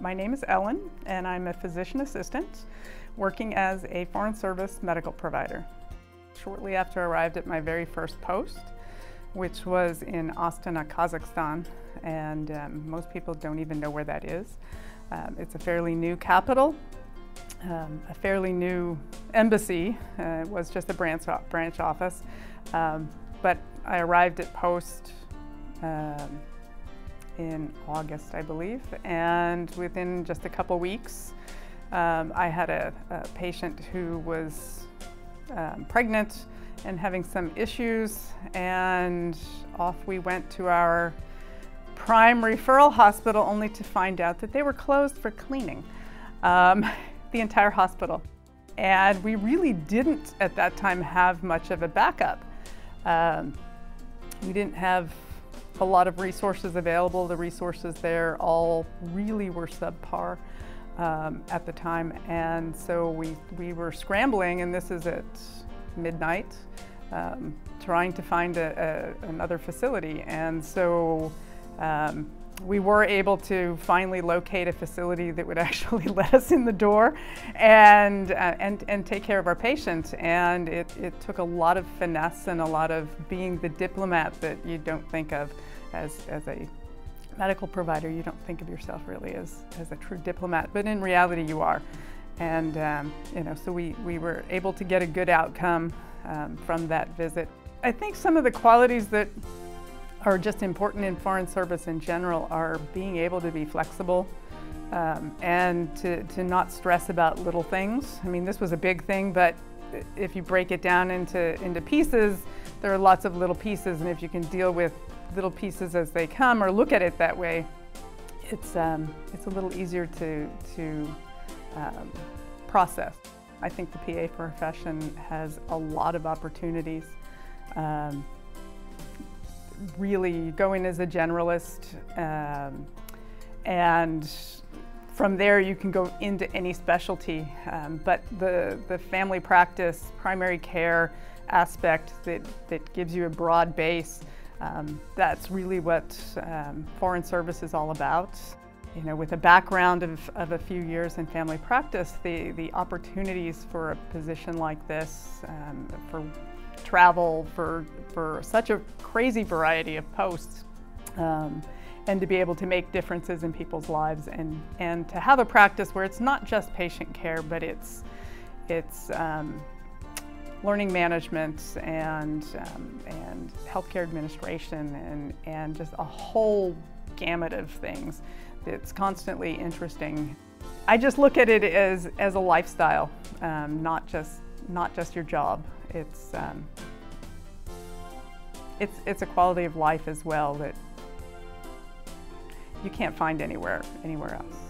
My name is Ellen, and I'm a physician assistant working as a Foreign Service medical provider. Shortly after I arrived at my very first post, which was in Astana, Kazakhstan, and most people don't even know where that is. It's a fairly new capital, a fairly new embassy. It was just a branch office, but I arrived at post in August, I believe, and within just a couple weeks, I had a patient who was pregnant and having some issues, and off we went to our prime referral hospital only to find out that they were closed for cleaning, the entire hospital. And we really didn't at that time have much of a backup. We didn't have a lot of resources available. The resources there all really were subpar at the time, and so we were scrambling, and this is at midnight, trying to find another facility. And so we were able to finally locate a facility that would actually let us in the door and take care of our patient. And it took a lot of finesse and a lot of being the diplomat that you don't think of as a medical provider. You don't think of yourself really as a true diplomat, but in reality you are. And so we were able to get a good outcome from that visit. I think some of the qualities that are just important in Foreign Service in general are being able to be flexible and to not stress about little things. I mean, this was a big thing, but if you break it down into pieces, there are lots of little pieces, and if you can deal with little pieces as they come or look at it that way, it's a little easier to process. I think the PA profession has a lot of opportunities. Really go in as a generalist, and from there you can go into any specialty. But the family practice, primary care aspect that gives you a broad base, that's really what Foreign Service is all about. You know, with a background of a few years in family practice, the opportunities for a position like this, for travel, for such a crazy variety of posts, and to be able to make differences in people's lives, and to have a practice where it's not just patient care, but it's learning management and healthcare administration and just a whole gamut of things that's constantly interesting. I just look at it as a lifestyle, not just your job. It's a quality of life as well that you can't find anywhere else.